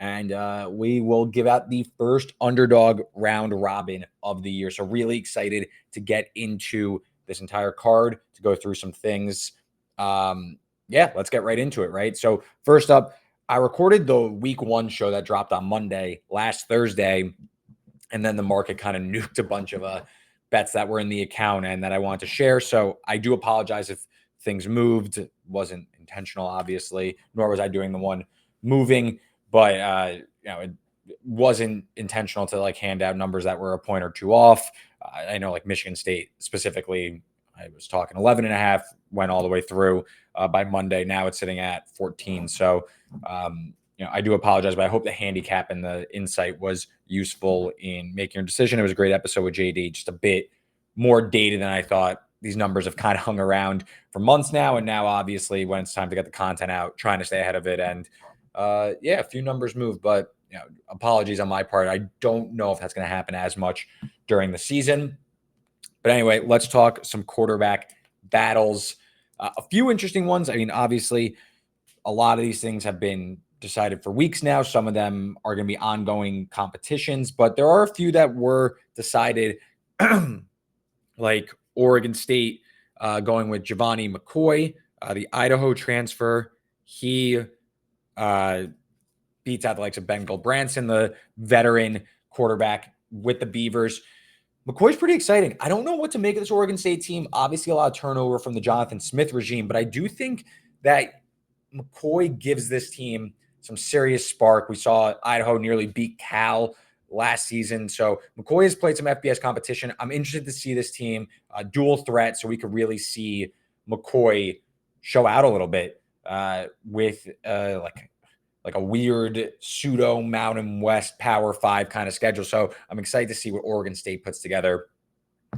and we will give out the first Underdog round robin of the year. So really excited to get into this entire card, to go through some things. Yeah, let's get right into it, right? So first up, I recorded the week 1 show that dropped on Monday, last Thursday, and then the market kind of nuked a bunch of bets that were in the account and that I wanted to share. So I do apologize if things moved. It wasn't intentional, obviously, nor was I doing the one moving, but it wasn't intentional to like hand out numbers that were a point or two off. I know like Michigan State specifically, I was talking 11.5, went all the way through by Monday. Now it's sitting at 14. So, I do apologize, but I hope the handicap and the insight was useful in making your decision. It was a great episode with JD, just a bit more data than I thought. These numbers have kind of hung around for months now, and now obviously when it's time to get the content out, trying to stay ahead of it. And a few numbers moved, but apologies on my part. I don't know if that's going to happen as much during the season. But anyway, let's talk some quarterback battles. A few interesting ones. I mean, obviously, a lot of these things have been decided for weeks now. Some of them are going to be ongoing competitions, but there are a few that were decided, like Oregon State going with Giovanni McCoy, the Idaho transfer. He beats out the likes of Ben Branson, the veteran quarterback with the Beavers. McCoy's pretty exciting. I don't know what to make of this Oregon State team. Obviously, a lot of turnover from the Jonathan Smith regime, but I do think that McCoy gives this team some serious spark. We saw Idaho nearly beat Cal last season. So McCoy has played some FBS competition. I'm interested to see this team dual threat, so we could really see McCoy show out a little bit with like a weird pseudo Mountain West Power 5 kind of schedule. So I'm excited to see what Oregon State puts together.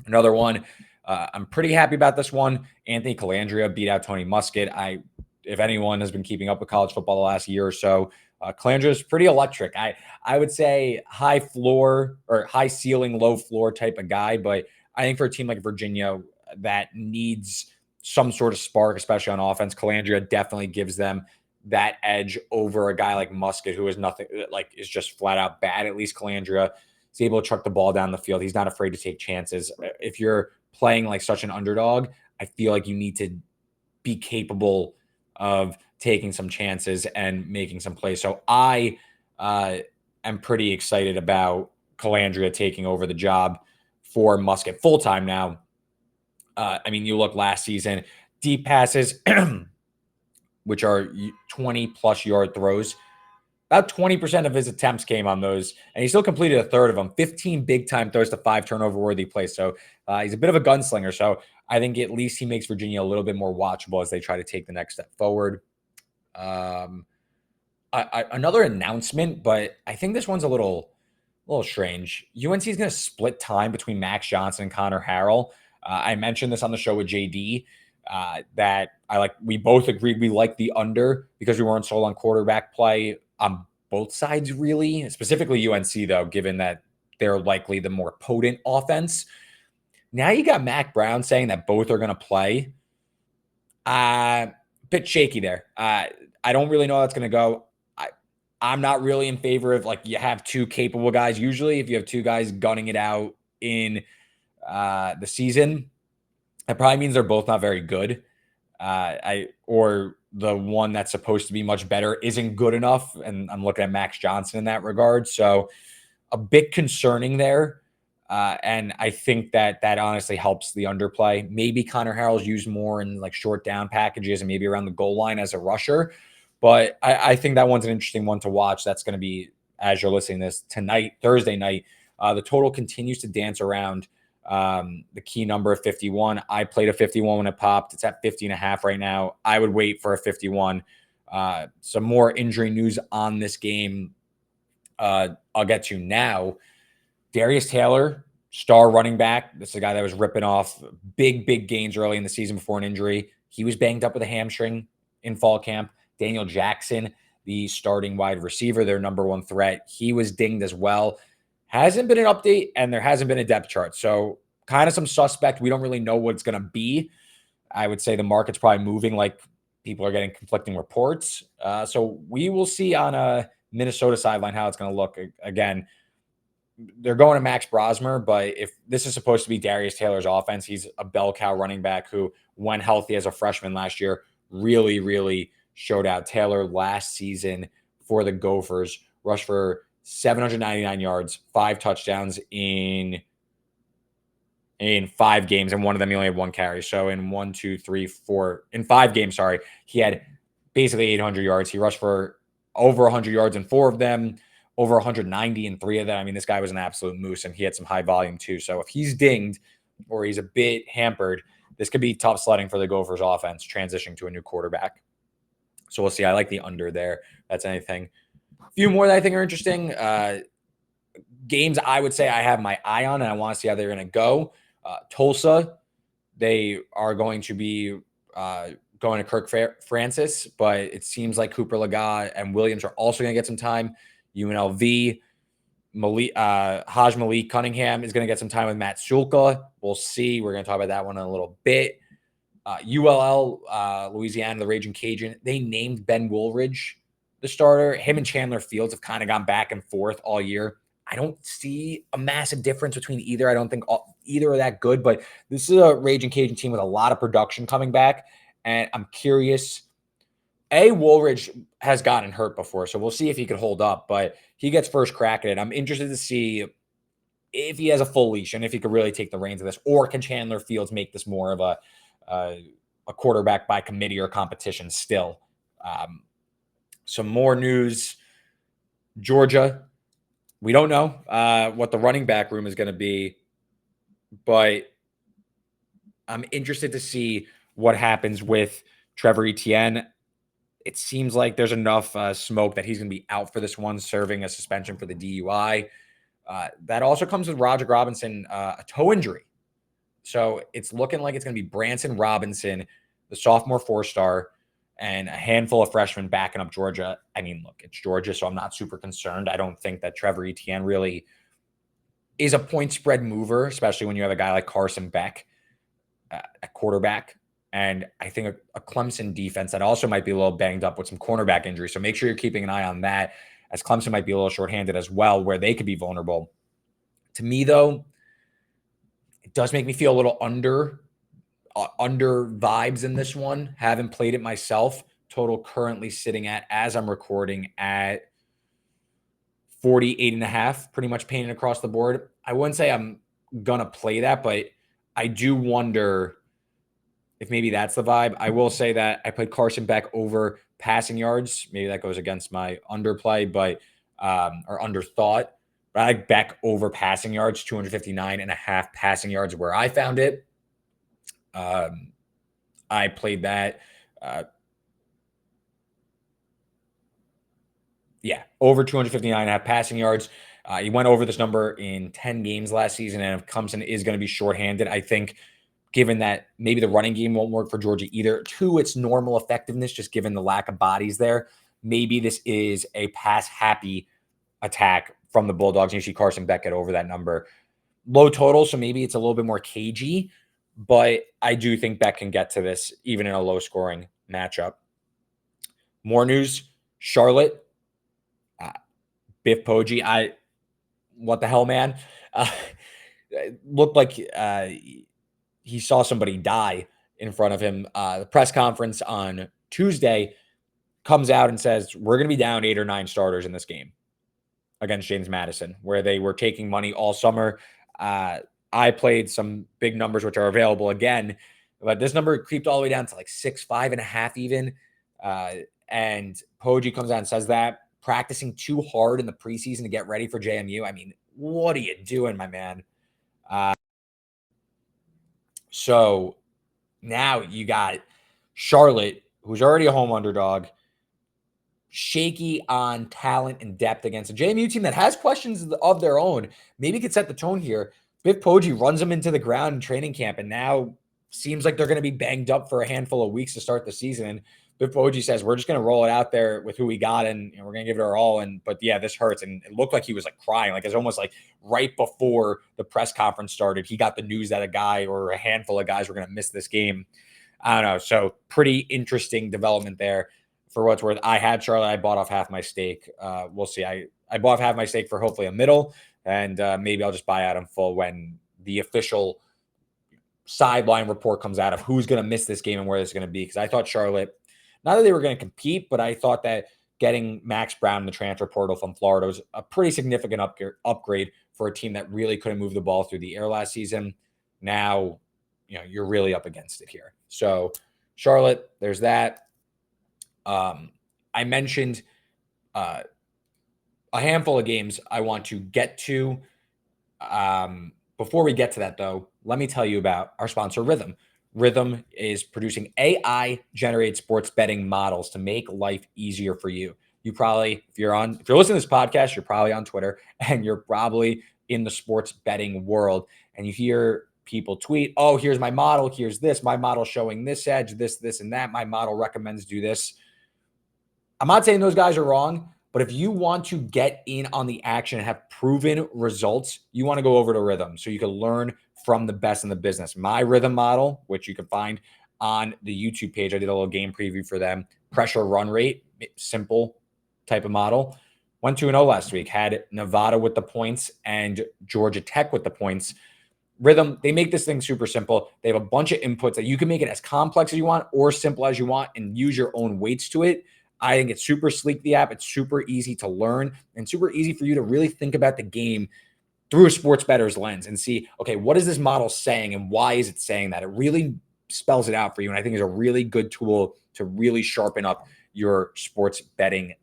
Another one, I'm pretty happy about this one. Anthony Colandrea beat out Tony Muskett. If anyone has been keeping up with college football the last year or so, Colandrea is pretty electric. I would say high floor or high ceiling, low floor type of guy. But I think for a team like Virginia that needs some sort of spark, especially on offense, Colandrea definitely gives them that edge over a guy like Muskett, who is nothing, like is just flat out bad. At least Colandrea is able to chuck the ball down the field. He's not afraid to take chances. If you're playing like such an underdog, I feel like you need to be capable of taking some chances and making some plays. So I am pretty excited about Colandrea taking over the job for Muskett full-time now. I mean, you look last season, deep passes, which are 20-plus yard throws. About 20% of his attempts came on those, and he still completed a third of them. 15 big-time throws to 5 turnover-worthy plays. So he's a bit of a gunslinger. So I think at least he makes Virginia a little bit more watchable as they try to take the next step forward. Another announcement, but I think this one's a little strange. UNC is going to split time between Max Johnson and Connor Harrell. I mentioned this on the show with JD. That we both agreed we like the under because we weren't sold on quarterback play on both sides, really. Specifically UNC, though, given that they're likely the more potent offense. Now you got Mac Brown saying that both are going to play. Bit shaky there. I don't really know how that's going to go. I'm not really in favor of you have two capable guys. Usually, if you have two guys gunning it out in the season, that probably means they're both not very good. Or the one that's supposed to be much better isn't good enough. And I'm looking at Max Johnson in that regard. So a bit concerning there. And I think that honestly helps the underplay. Maybe Connor Harrell's used more in short down packages and maybe around the goal line as a rusher. But I think that one's an interesting one to watch. That's going to be, as you're listening to this tonight, Thursday night. The total continues to dance around the key number of 51. I played a 51 when it popped. It's at 50.5 right now. I would wait for a 51. Some more injury news on this game I'll get to now. Darius Taylor, star running back. This is a guy that was ripping off big gains early in the season before an injury. He was banged up with a hamstring in fall camp. Daniel Jackson, the starting wide receiver, their number one threat, he was dinged as well. Hasn't been an update, and there hasn't been a depth chart. So kind of some suspect. We don't really know what it's going to be. I would say the market's probably moving, like people are getting conflicting reports. So we will see on Minnesota sideline, how it's going to look. Again, they're going to Max Brosmer, but if this is supposed to be Darius Taylor's offense, he's a bell cow running back who, when healthy as a freshman last year, really, really showed out. Taylor last season for the Gophers rushed for 799 yards, 5 touchdowns in 5 games, and one of them he only had 1 carry. So in 5 games, sorry, he had basically 800 yards. He rushed for over 100 yards in 4 of them, over 190 in 3 of them. I mean, this guy was an absolute moose, and he had some high volume too. So if he's dinged or he's a bit hampered, this could be tough sledding for the Gophers offense transitioning to a new quarterback. So we'll see. I like the under there. That's anything. A few more that I think are interesting. Games I would say I have my eye on, and I want to see how they're going to go. Tulsa, they are going to be going to Kirk Francis, but it seems like Cooper Legas and Williams are also going to get some time. UNLV, Haj Malik Cunningham is going to get some time with Matt Sulka. We'll see. We're going to talk about that one in a little bit. ULL, Louisiana, the Raging Cajun, they named Ben Woolridge the starter. Him and Chandler Fields have kind of gone back and forth all year. I don't see a massive difference between either. I don't think either are that good, but this is a Raging Cajun team with a lot of production coming back, and I'm curious. Woolridge has gotten hurt before, so we'll see if he can hold up, but he gets first crack at it. I'm interested to see if he has a full leash and if he could really take the reins of this, or can Chandler Fields make this more of a quarterback by committee or competition still. Some more news. Georgia, we don't know what the running back room is going to be, but I'm interested to see what happens with Trevor Etienne. It seems like there's enough smoke that he's going to be out for this one, serving a suspension for the DUI. That also comes with Roger Robinson, a toe injury. So it's looking like it's going to be Branson Robinson, the sophomore 4-star, and a handful of freshmen backing up Georgia. I mean, look, it's Georgia, so I'm not super concerned. I don't think that Trevor Etienne really is a point spread mover, especially when you have a guy like Carson Beck at quarterback. And I think a Clemson defense that also might be a little banged up with some cornerback injury. So make sure you're keeping an eye on that, as Clemson might be a little shorthanded as well, where they could be vulnerable. To me, though, it does make me feel a little under vibes in this one. Haven't played it myself. Total currently sitting at, as I'm recording, at 48.5, pretty much painted across the board. I wouldn't say I'm going to play that, but I do wonder if maybe that's the vibe. I will say that I played Carson Beck over passing yards. Maybe that goes against my underplay, but or underthought. But I like Beck over passing yards, 259.5 passing yards where I found it. I played that. Over 259.5 passing yards. He went over this number in 10 games last season, and if Clemson is going to be shorthanded, I think given that maybe the running game won't work for Georgia either, to its normal effectiveness, just given the lack of bodies there, maybe this is a pass-happy attack from the Bulldogs. You see Carson Beck get over that number. Low total, so maybe it's a little bit more cagey, but I do think Beck can get to this even in a low-scoring matchup. More news, Charlotte. Biff Poggi, what the hell, man? It looked like he saw somebody die in front of him. The press conference on Tuesday comes out and says, we're going to be down 8 or 9 starters in this game against James Madison, where they were taking money all summer. I played some big numbers, which are available again, but this number creeped all the way down to like 6.5 even. And Poggi comes out and says that, practicing too hard in the preseason to get ready for JMU. I mean, what are you doing, my man? So now you got Charlotte, who's already a home underdog, shaky on talent and depth against a JMU team that has questions of their own. Maybe could set the tone here. Biff Poggi runs them into the ground in training camp, and now seems like they're going to be banged up for a handful of weeks to start the season. And Biff Poggi says, we're just going to roll it out there with who we got, and we're going to give it our all. But yeah, this hurts. And it looked like he was like crying. Like it's almost like right before the press conference started, he got the news that a guy or a handful of guys were going to miss this game. I don't know. So pretty interesting development there. for what's worth, I had Charlotte. I bought off half my stake. We'll see. I bought off half my stake for hopefully a middle, and maybe I'll just buy out in full when the official sideline report comes out of who's going to miss this game and where it's going to be. Because I thought Charlotte, not that they were going to compete, but I thought that getting Max Brown in the transfer portal from Florida was a pretty significant upgrade for a team that really couldn't move the ball through the air last season. Now, you're really up against it here. So Charlotte, there's that. I mentioned a handful of games I want to get to. Before we get to that, though, let me tell you about our sponsor, Rithmm. Rithmm is producing AI-generated sports betting models to make life easier for you. You probably, if you're listening to this podcast, you're probably on Twitter and you're probably in the sports betting world, and you hear people tweet, "Oh, here's my model. Here's this. My model showing this edge, this, and that. My model recommends do this." I'm not saying those guys are wrong, but if you want to get in on the action and have proven results, you want to go over to Rithmm so you can learn from the best in the business. My Rithmm model, which you can find on the YouTube page, I did a little game preview for them. Pressure run rate, simple type of model. Went 2-0 last week, had Nevada with the points and Georgia Tech with the points. Rithmm, they make this thing super simple. They have a bunch of inputs that you can make it as complex as you want or simple as you want and use your own weights to it. I think it's super sleek, the app. It's super easy to learn and super easy for you to really think about the game through a sports bettor's lens and see, okay, what is this model saying and why is it saying that? It really spells it out for you. And I think it's a really good tool to really sharpen up your sports betting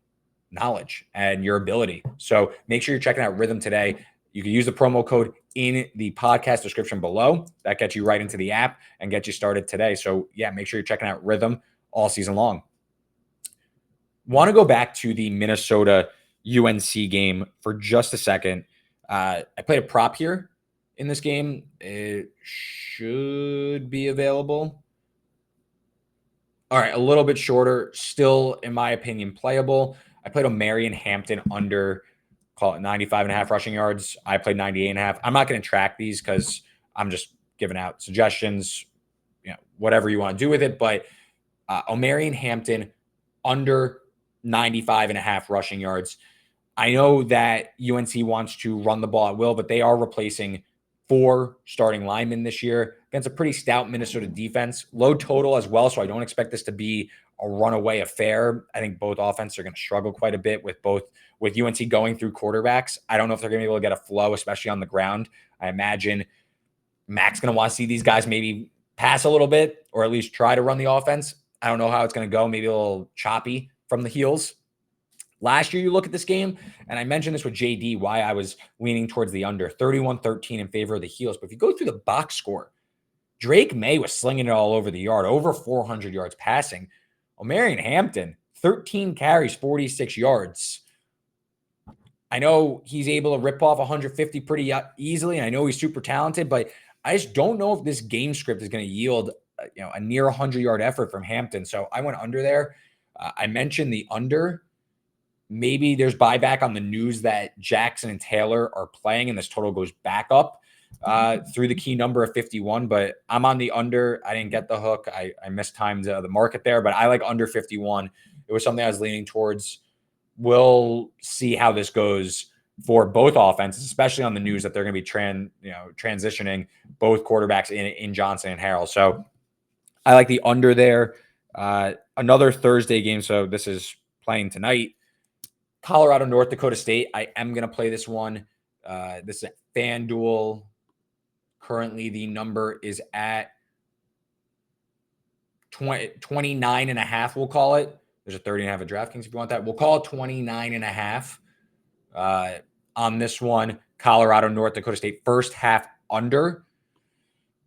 knowledge and your ability. So make sure you're checking out Rithmm today. You can use the promo code in the podcast description below. That gets you right into the app and gets you started today. So yeah, make sure you're checking out Rithmm all season long. Want to go back to the Minnesota UNC game for just a second. I played a prop here in this game. It should be available. All right, a little bit shorter, still, in my opinion, playable. I played O'Marion Hampton under, call it 95.5 rushing yards. I played 98.5. I'm not going to track these because I'm just giving out suggestions, whatever you want to do with it. But O'Marion Hampton under 95.5 rushing yards. I know that UNC wants to run the ball at will, but they are replacing 4 starting linemen this year against a pretty stout Minnesota defense. Low total as well, so I don't expect this to be a runaway affair. I think both offenses are going to struggle quite a bit with UNC going through quarterbacks. I don't know if they're going to be able to get a flow, especially on the ground. I imagine Mac's going to want to see these guys maybe pass a little bit or at least try to run the offense. I don't know how it's going to go. Maybe a little choppy from the heels. Last year, you look at this game, and I mentioned this with JD, why I was leaning towards the under, 31-13 in favor of the Heels. But if you go through the box score, Drake May was slinging it all over the yard, over 400 yards passing. O'Marion Hampton, 13 carries, 46 yards. I know he's able to rip off 150 pretty easily, and I know he's super talented, but I just don't know if this game script is going to yield a near 100-yard effort from Hampton. So I went under there. I mentioned the under. Maybe there's buyback on the news that Jackson and Taylor are playing and this total goes back up through the key number of 51, but I'm on the under. I didn't get the hook. I mistimed the market there, but I like under 51. It was something I was leaning towards. We'll see how this goes for both offenses, especially on the news that they're going to be transitioning both quarterbacks in Johnson and Harrell. So I like the under there. Another Thursday game. So this is playing tonight. Colorado, North Dakota State. I am going to play this one. This is at FanDuel. Currently, the number is at 29.5, we'll call it. There's a 30.5 at DraftKings if you want that. We'll call it 29.5 on this one. Colorado, North Dakota State, first half under.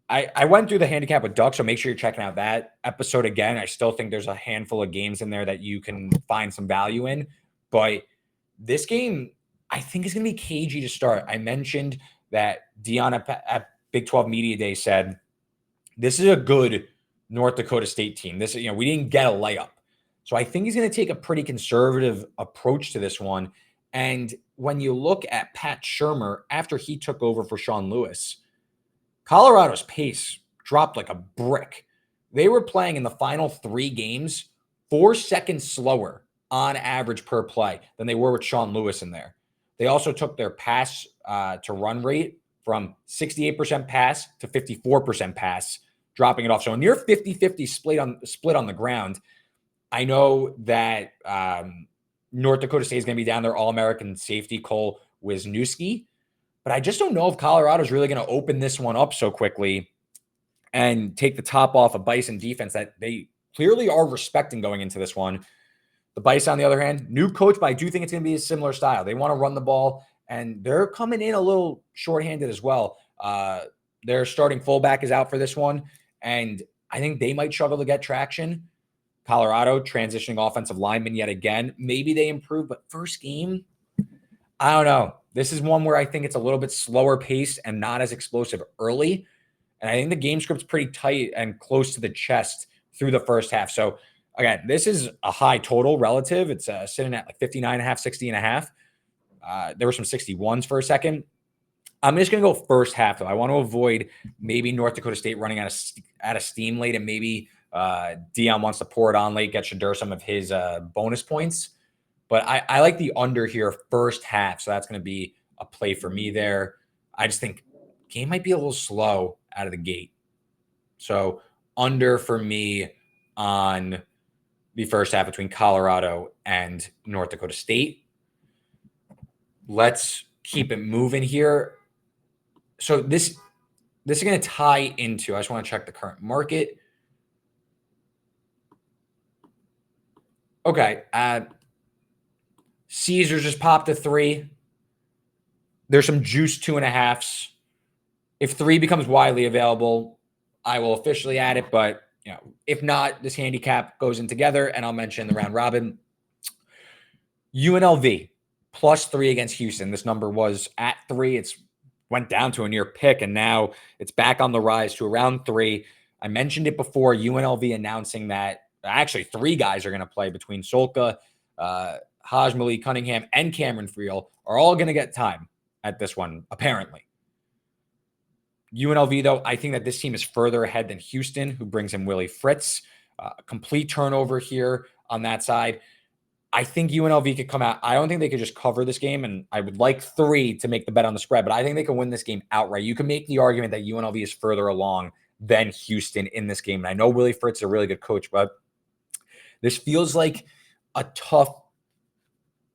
I went through the handicap with Duck, so make sure you're checking out that episode again. I still think there's a handful of games in there that you can find some value in. But this game, I think, is going to be cagey to start. I mentioned that Dion at Big 12 Media Day said, this is a good North Dakota State team. This, we didn't get a layup. So I think he's going to take a pretty conservative approach to this one. And when you look at Pat Shurmur, after he took over for Sean Lewis, Colorado's pace dropped like a brick. They were playing in the final 3 games 4 seconds slower on average per play than they were with Sean Lewis in there. They also took their pass to run rate from 68% pass to 54% pass, dropping it off. So a near 50-50 split on the ground. I know that North Dakota State is going to be down there All-American safety Cole Wisniewski, but I just don't know if Colorado is really going to open this one up so quickly and take the top off a Bison defense that they clearly are respecting going into this one. The Bison, on the other hand, new coach, but I do think it's going to be a similar style. They want to run the ball, and they're coming in a little shorthanded as well. Their starting fullback is out for this one, and I think they might struggle to get traction. Colorado transitioning offensive lineman yet again. Maybe they improve, but first game, I don't know. This is one where I think it's a little bit slower paced and not as explosive early. And I think the game script's pretty tight and close to the chest through the first half. So again, this is a high total relative. It's sitting at like 59.5, 60.5. There were some 61s for a second. I'm just going to go first half, though. I want to avoid maybe North Dakota State running out of steam late, and maybe Dion wants to pour it on late, get Shadur some of his bonus points. But I like the under here first half, so that's going to be a play for me there. I just think game might be a little slow out of the gate. So under for me on the first half between Colorado and North Dakota State. Let's keep it moving here. So this is going to tie into, I just want to check the current market. Okay. Caesars just popped a 3. There's some juice 2.5s. If 3 becomes widely available, I will officially add it. But if not, this handicap goes in together, and I'll mention the round robin. UNLV +3 against Houston. This number was at 3. It's went down to a near pick, and now it's back on the rise to around 3. I mentioned it before. UNLV announcing that actually 3 guys are going to play between Solka, Hajmali, Cunningham, and Cameron Friel are all going to get time at this one, apparently. UNLV, though, I think that this team is further ahead than Houston, who brings in Willie Fritz. Complete turnover here on that side. I think UNLV could come out. I don't think they could just cover this game, and I would like 3 to make the bet on the spread, but I think they can win this game outright. You can make the argument that UNLV is further along than Houston in this game. And I know Willie Fritz is a really good coach, but this feels like a tough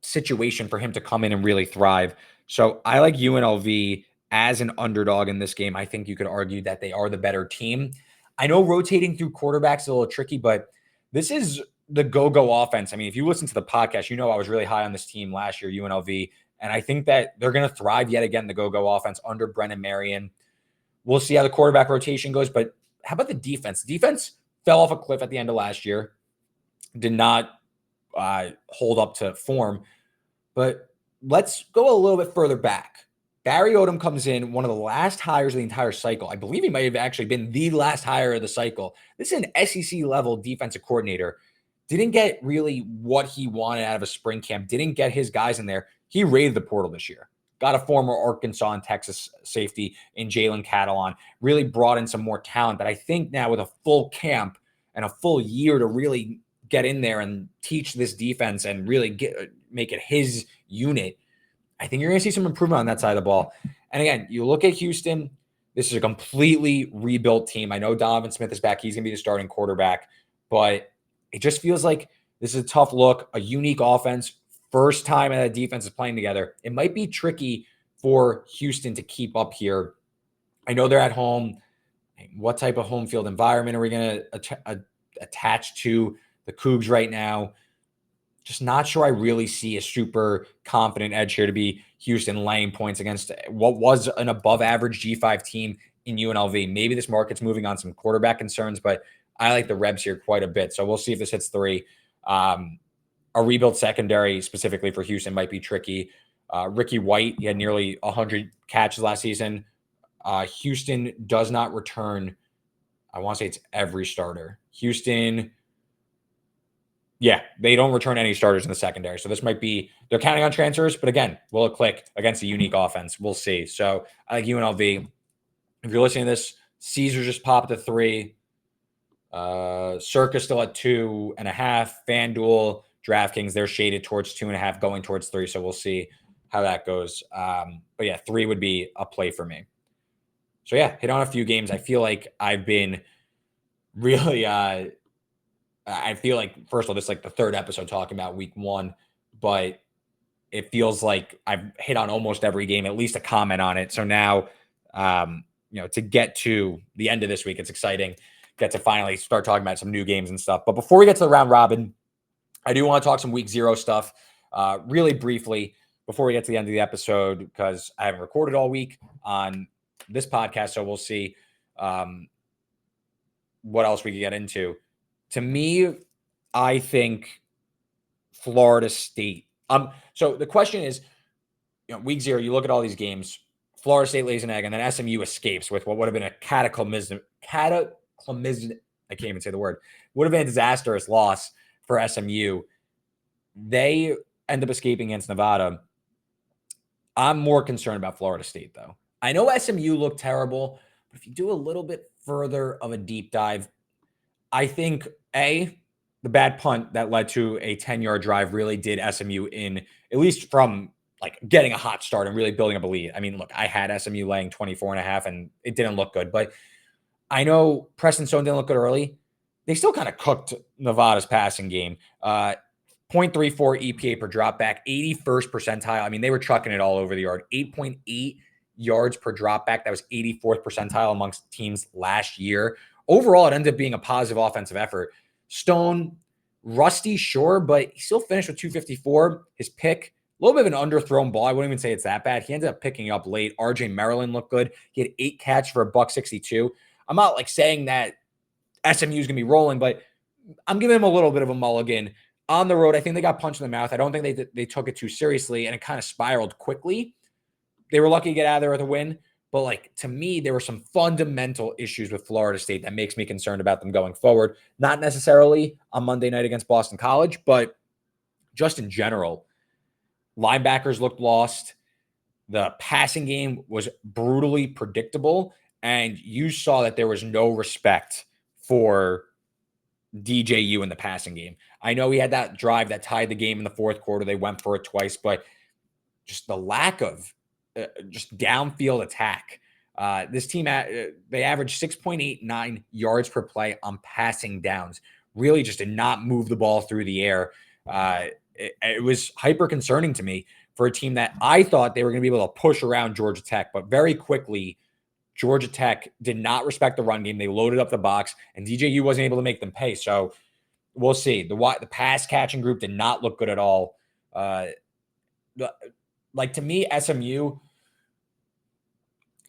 situation for him to come in and really thrive. So I like UNLV as an underdog in this game. I think you could argue that they are the better team. I know rotating through quarterbacks is a little tricky, but this is the go-go offense. I mean, if you listen to the podcast, I was really high on this team last year, UNLV, and I think that they're going to thrive yet again, the go-go offense under Brennan Marion. We'll see how the quarterback rotation goes, but how about the defense? The defense fell off a cliff at the end of last year, did not hold up to form, but let's go a little bit further back. Barry Odom comes in, one of the last hires of the entire cycle. I believe he might have actually been the last hire of the cycle. This is an SEC-level defensive coordinator. Didn't get really what he wanted out of a spring camp. Didn't get his guys in there. He raided the portal this year. Got a former Arkansas and Texas safety in Jalen Catalon. Really brought in some more talent that I think now with a full camp and a full year to really get in there and teach this defense and really make it his unit, I think you're going to see some improvement on that side of the ball. And again, you look at Houston, this is a completely rebuilt team. I know Donovan Smith is back. He's going to be the starting quarterback, but it just feels like this is a tough look, a unique offense. First time that defense is playing together. It might be tricky for Houston to keep up here. I know they're at home. What type of home field environment are we going to attach to the Cougs right now? Just not sure I really see a super confident edge here to be Houston laying points against what was an above-average G5 team in UNLV. Maybe this market's moving on some quarterback concerns, but I like the Rebs here quite a bit. So we'll see if this hits 3. A rebuild secondary specifically for Houston might be tricky. Ricky White, he had nearly 100 catches last season. Houston does not return, I want to say it's every starter. Houston, they don't return any starters in the secondary. So this might be, they're counting on transfers, but again, will it click against a unique offense? We'll see. So I like UNLV. If you're listening to this, Caesar just popped a 3. Circa still at 2.5. FanDuel, DraftKings, they're shaded towards 2.5, going towards 3. So we'll see how that goes. But yeah, 3 would be a play for me. So yeah, hit on a few games. I feel like I've been really, I feel like, first of all, this is like the third episode talking about week 1, but it feels like I've hit on almost every game, at least a comment on it. So now, to get to the end of this week, it's exciting. Get to finally start talking about some new games and stuff. But before we get to the round robin, I do want to talk some week 0 stuff really briefly before we get to the end of the episode, because I haven't recorded all week on this podcast. So we'll see what else we can get into. To me, I think Florida State. So the question is, week 0, you look at all these games, Florida State lays an egg, and then SMU escapes with what would have been a cataclysmic, I can't even say the word, would have been a disastrous loss for SMU. They end up escaping against Nevada. I'm more concerned about Florida State, though. I know SMU looked terrible, but if you do a little bit further of a deep dive, I think, the bad punt that led to a 10-yard drive really did SMU in, at least from like getting a hot start and really building up a lead. I mean, look, I had SMU laying 24.5 and it didn't look good, but I know Preston Stone didn't look good early. They still kind of cooked Nevada's passing game. 0.34 EPA per dropback, 81st percentile. I mean, they were chucking it all over the yard. 8.8 yards per dropback. That was 84th percentile amongst teams last year. Overall, it ended up being a positive offensive effort. Stone, rusty, sure, but he still finished with 254. His pick, a little bit of an underthrown ball. I wouldn't even say it's that bad. He ended up picking up late. RJ Maryland looked good. He had 8 catches for $162. I'm not like saying that SMU is going to be rolling, but I'm giving him a little bit of a mulligan. On the road, I think they got punched in the mouth. I don't think they took it too seriously, and it kind of spiraled quickly. They were lucky to get out of there with a win. But like, to me, there were some fundamental issues with Florida State that makes me concerned about them going forward. Not necessarily on Monday night against Boston College, but just in general. Linebackers looked lost. The passing game was brutally predictable. And you saw that there was no respect for DJU in the passing game. I know he had that drive that tied the game in the fourth quarter. They went for it twice, but just the lack of just downfield attack. This team, they averaged 6.89 yards per play on passing downs. Really just did not move the ball through the air. It was hyper concerning to me for a team that I thought they were going to be able to push around Georgia Tech, but very quickly, Georgia Tech did not respect the run game. They loaded up the box, and DJU wasn't able to make them pay. So we'll see. The pass catching group did not look good at all. Like, to me, SMU,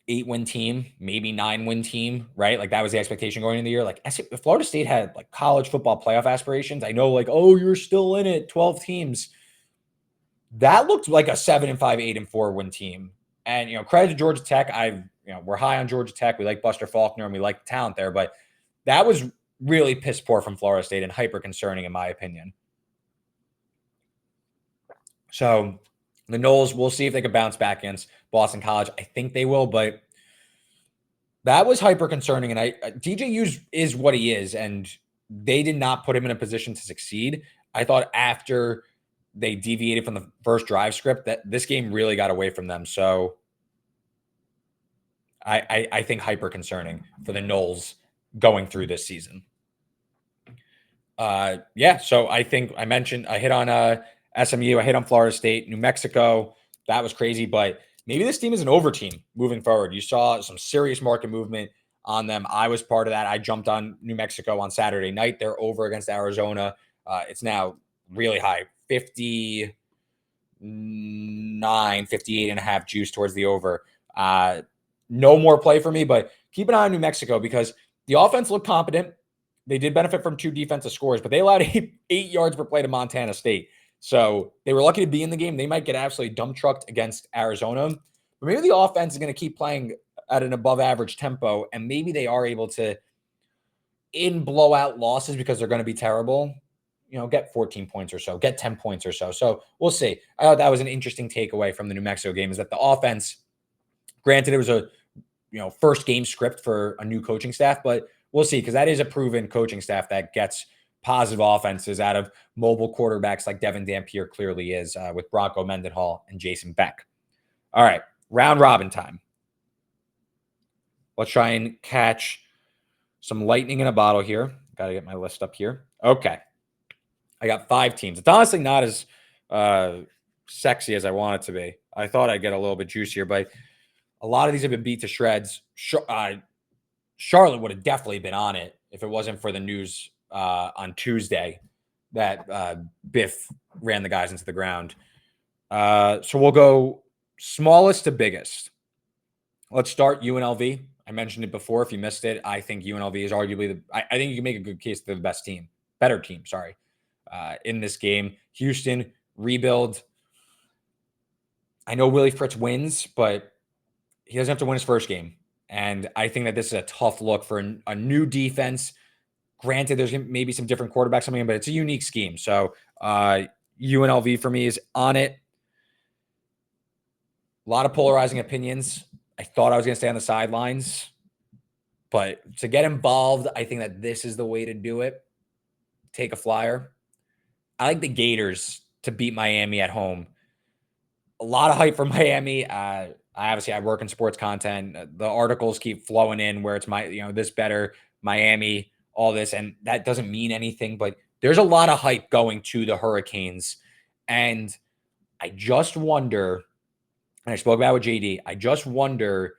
8-win team, maybe 9-win team, right? Like, that was the expectation going into the year. Like, Florida State had like college football playoff aspirations. I know, like, oh, you're still in it, 12 teams. That looked like a 7-5, 8-4 win team. And, credit to Georgia Tech. We're high on Georgia Tech. We like Buster Faulkner and we like the talent there, but that was really piss poor from Florida State and hyper concerning in my opinion. So the Noles, we'll see if they can bounce back against Boston College. I think they will, but that was hyper concerning. And DJU is what he is, and they did not put him in a position to succeed. I thought after they deviated from the first drive script that this game really got away from them. So I think hyper concerning for the Noles going through this season. So I think I hit on SMU, I hit on Florida State, New Mexico. That was crazy, but maybe this team is an over team moving forward. You saw some serious market movement on them. I was part of that. I jumped on New Mexico on Saturday night. They're over against Arizona. It's now really high, 58 and a half juice towards the over. No more play for me, but keep an eye on New Mexico because the offense looked competent. They did benefit from 2 defensive scores, but they allowed 8 yards per play to Montana State. So they were lucky to be in the game. They might get absolutely dump trucked against Arizona. But maybe the offense is going to keep playing at an above average tempo, and maybe they are able to, in blowout losses because they're going to be terrible, get 14 points or so, get 10 points or so. So we'll see. I thought that was an interesting takeaway from the New Mexico game is that the offense, granted, it was a first game script for a new coaching staff, but we'll see, because that is a proven coaching staff that gets positive offenses out of mobile quarterbacks like Devin Dampier clearly is with Bronco Mendenhall and Jason Beck. All right, round robin time. Let's try and catch some lightning in a bottle here. Got to get my list up here. Okay. I got 5 teams. It's honestly not as sexy as I want it to be. I thought I'd get a little bit juicier, but a lot of these have been beat to shreds. Charlotte would have definitely been on it if it wasn't for the news on Tuesday that Biff ran the guys into the ground. So we'll go smallest to biggest. Let's start UNLV. I mentioned it before. If you missed it, I think UNLV is arguably I think you can make a good case they're the better team, in this game. Houston, rebuild. I know Willie Fritz wins, but he doesn't have to win his first game. And I think that this is a tough look for a new defense. Granted, there's maybe some different quarterbacks coming in, but it's a unique scheme. So UNLV for me is on it. A lot of polarizing opinions. I thought I was going to stay on the sidelines, but to get involved, I think that this is the way to do it. Take a flyer. I like the Gators to beat Miami at home. A lot of hype for Miami. I work in sports content. The articles keep flowing in where it's this better, Miami, all this, and that doesn't mean anything, but there's a lot of hype going to the Hurricanes. And I just wonder, and I spoke about it with JD, I just wonder,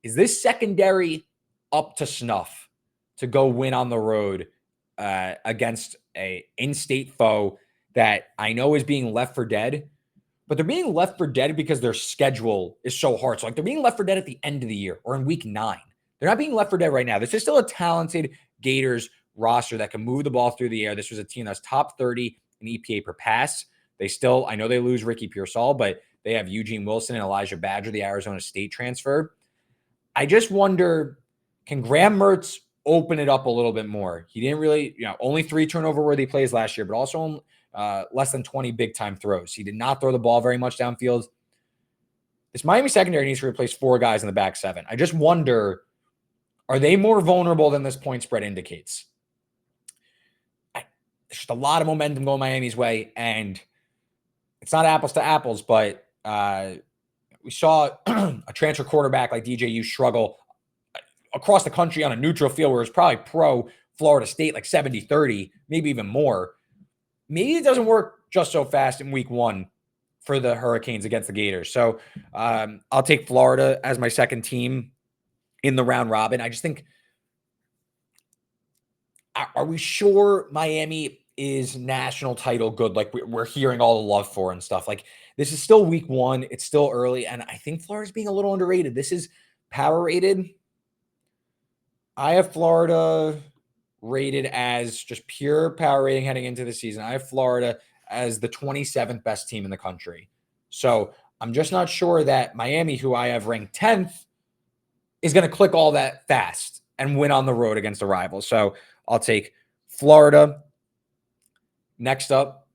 is this secondary up to snuff to go win on the road against a in-state foe that I know is being left for dead, but they're being left for dead because their schedule is so hard. So they're being left for dead at the end of the year or in week 9. They're not being left for dead right now. This is still a talented Gators roster that can move the ball through the air. This was a team that's top 30 in EPA per pass. I know they lose Ricky Pearsall, but they have Eugene Wilson and Elijah Badger, the Arizona State transfer. I just wonder, can Graham Mertz open it up a little bit more? He didn't really, only 3 turnover-worthy plays last year, but also less than 20 big-time throws. He did not throw the ball very much downfield. This Miami secondary needs to replace 4 guys in the back 7. I just wonder, are they more vulnerable than this point spread indicates? There's just a lot of momentum going Miami's way, and it's not apples to apples, but we saw a transfer quarterback like DJU struggle across the country on a neutral field where it's probably pro Florida State, like 70-30, maybe even more. Maybe it doesn't work just so fast in week 1 for the Hurricanes against the Gators. So I'll take Florida as my second team in the round robin. I just think, are we sure Miami is national title good? Like we're hearing all the love for and stuff. Like this is still week 1. It's still early. And I think Florida's being a little underrated. This is power rated. I have Florida rated as just pure power rating heading into the season. I have Florida as the 27th best team in the country. So I'm just not sure that Miami, who I have ranked 10th, is going to click all that fast and win on the road against a rival. So I'll take Florida. Next up,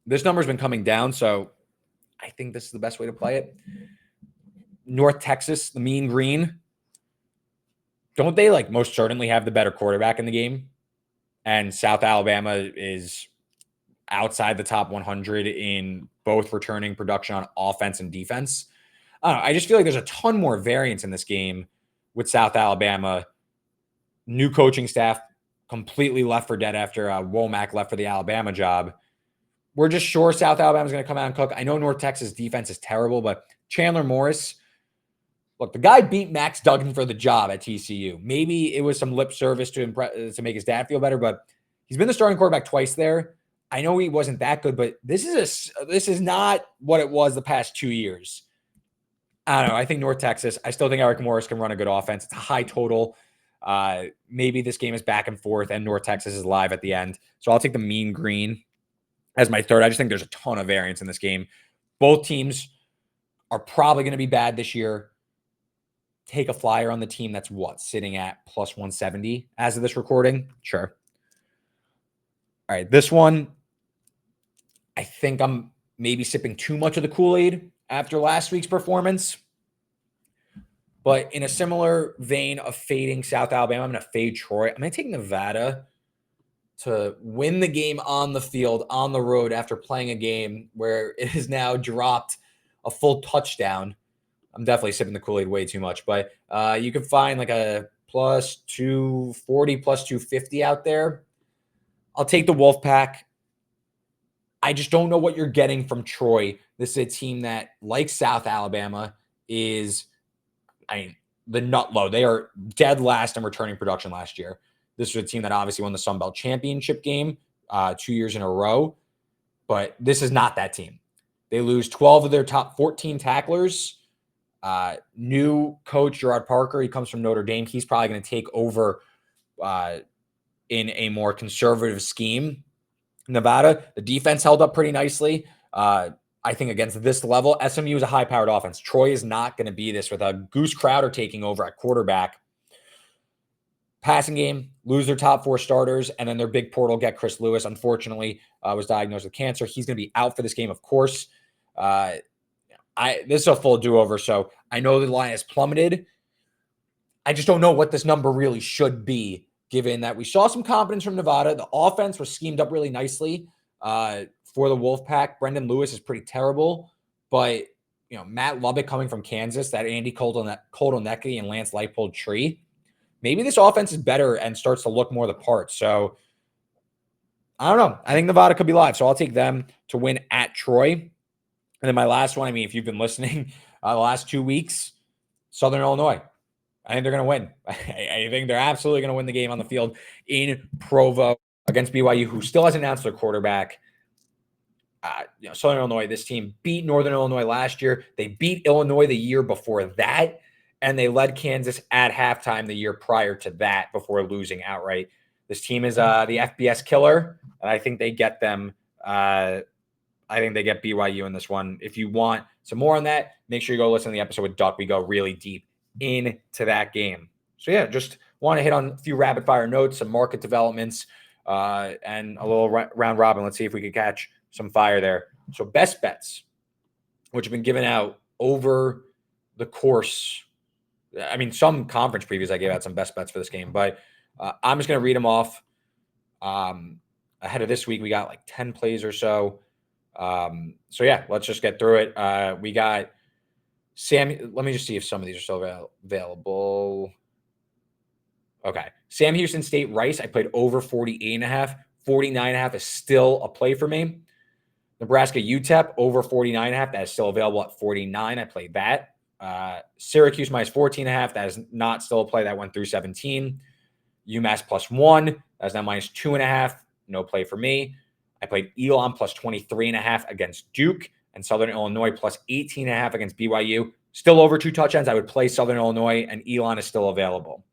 this number's been coming down, so I think this is the best way to play it. North Texas, the Mean Green. Don't they most certainly have the better quarterback in the game? And South Alabama is outside the top 100 in both returning production on offense and defense. I don't know. I just feel like there's a ton more variance in this game with South Alabama. New coaching staff, completely left for dead after Womack left for the Alabama job. We're just sure South Alabama's going to come out and cook. I know North Texas defense is terrible, but Chandler Morris, look, the guy beat Max Duggan for the job at TCU. Maybe it was some lip service to make his dad feel better, but he's been the starting quarterback twice there. I know he wasn't that good, but this is not what it was the past 2 years. I don't know. I think North Texas. I still think Eric Morris can run a good offense. It's a high total. Maybe this game is back and forth, and North Texas is live at the end. So I'll take the Mean Green as my third. I just think there's a ton of variance in this game. Both teams are probably going to be bad this year. Take a flyer on the team that's sitting at plus 170 as of this recording? Sure. All right, this one, I think I'm maybe sipping too much of the Kool-Aid after last week's performance. But in a similar vein of fading South Alabama, I'm going to fade Troy. I'm going to take Nevada to win the game on the field, on the road, after playing a game where it has now dropped a full touchdown. I'm definitely sipping the Kool-Aid way too much, but you can find like a plus 240, plus 250 out there. I'll take the Wolfpack. I just don't know what you're getting from Troy. This is a team that, like South Alabama, is, the nut low. They are dead last in returning production last year. This is a team that obviously won the Sun Belt Championship game 2 years in a row, but this is not that team. They lose 12 of their top 14 tacklers. New coach Gerard Parker, he comes from Notre Dame. He's probably going to take over in a more conservative scheme. Nevada, the defense held up pretty nicely. I think against this level, SMU is a high-powered offense. Troy is not going to be this with a Goose Crowder taking over at quarterback. Passing game, lose their top 4 starters, and then their big portal get Chris Lewis. Unfortunately, was diagnosed with cancer. He's going to be out for this game, of course. This is a full do-over, so I know the line has plummeted. I just don't know what this number really should be, given that we saw some confidence from Nevada. The offense was schemed up really nicely for the Wolfpack. Brendan Lewis is pretty terrible, but Matt Lubbock coming from Kansas, that Andy Kotelnicki and Lance Leipold tree, maybe this offense is better and starts to look more the part. So I don't know. I think Nevada could be live, so I'll take them to win at Troy. And then my last one, if you've been listening the last 2 weeks, Southern Illinois. I think they're going to win. I think they're absolutely going to win the game on the field in Provo against BYU, who still hasn't announced their quarterback. Southern Illinois, this team beat Northern Illinois last year. They beat Illinois the year before that, and they led Kansas at halftime the year prior to that before losing outright. This team is the FBS killer, and I think they get them. I think they get BYU in this one. If you want some more on that, make sure you go listen to the episode with Duck. We go really deep into that game. So yeah, just want to hit on a few rapid fire notes, some market developments, and a little round robin. Let's see if we could catch some fire there. So best bets, which have been given out over the course. Some conference previews I gave out some best bets for this game, but I'm just going to read them off. Ahead of this week, we got like 10 plays or so. So yeah, let's just get through it. We got Sam. Let me just see if some of these are still available. Okay. Sam Houston State Rice. I played over 48.5. 49.5 is still a play for me. Nebraska UTEP over 49.5. That is still available at 49. I played that. Syracuse minus 14.5. That is not still a play. That went through 17. UMass plus 1. That's now minus 2.5. No play for me. I played Elon plus 23.5 against Duke, and Southern Illinois plus 18.5 against BYU. Still over 2 touchdowns. I would play Southern Illinois, and Elon is still available.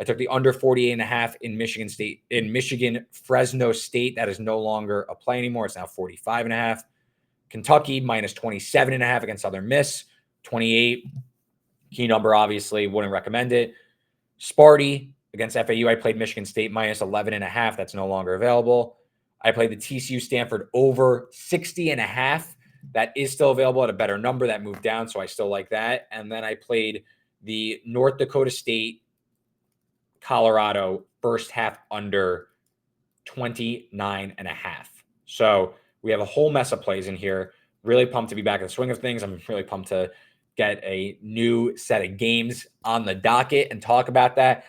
I took the under 48.5 in Michigan, Fresno State. That is no longer a play anymore. It's now 45.5. Kentucky minus 27.5 against Southern Miss. 28. Key number, obviously. Wouldn't recommend it. Sparty against FAU. I played Michigan State minus 11.5. That's no longer available. I played the TCU Stanford over 60.5. That is still available at a better number. That moved down, so I still like that. And then I played the North Dakota State Colorado first half under 29.5. So we have a whole mess of plays in here. Really pumped to be back in the swing of things. I'm really pumped to get a new set of games on the docket and talk about that.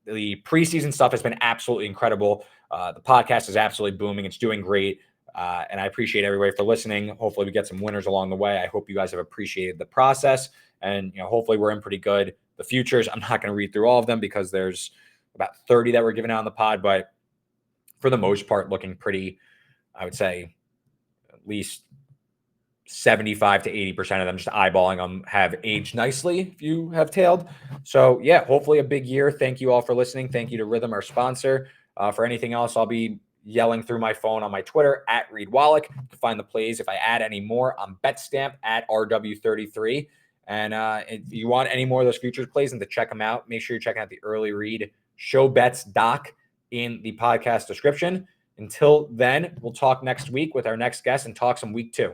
The preseason stuff has been absolutely incredible. The podcast is absolutely booming. It's doing great. And I appreciate everybody for listening. Hopefully we get some winners along the way. I hope you guys have appreciated the process, and hopefully we're in pretty good. The futures, I'm not going to read through all of them because there's about 30 that were given out on the pod, but for the most part, looking pretty, I would say at least 75 to 80% of them, just eyeballing them, have aged nicely if you have tailed. So yeah, hopefully a big year. Thank you all for listening. Thank you to Rithmm, our sponsor. For anything else, I'll be yelling through my phone on my Twitter at Reed Wallach to find the plays. If I add any more, I'm betstamp at RW33. And if you want any more of those futures plays and to check them out, make sure you're checking out the Early Read Show Bets doc in the podcast description. Until then, we'll talk next week with our next guest and talk some week 2.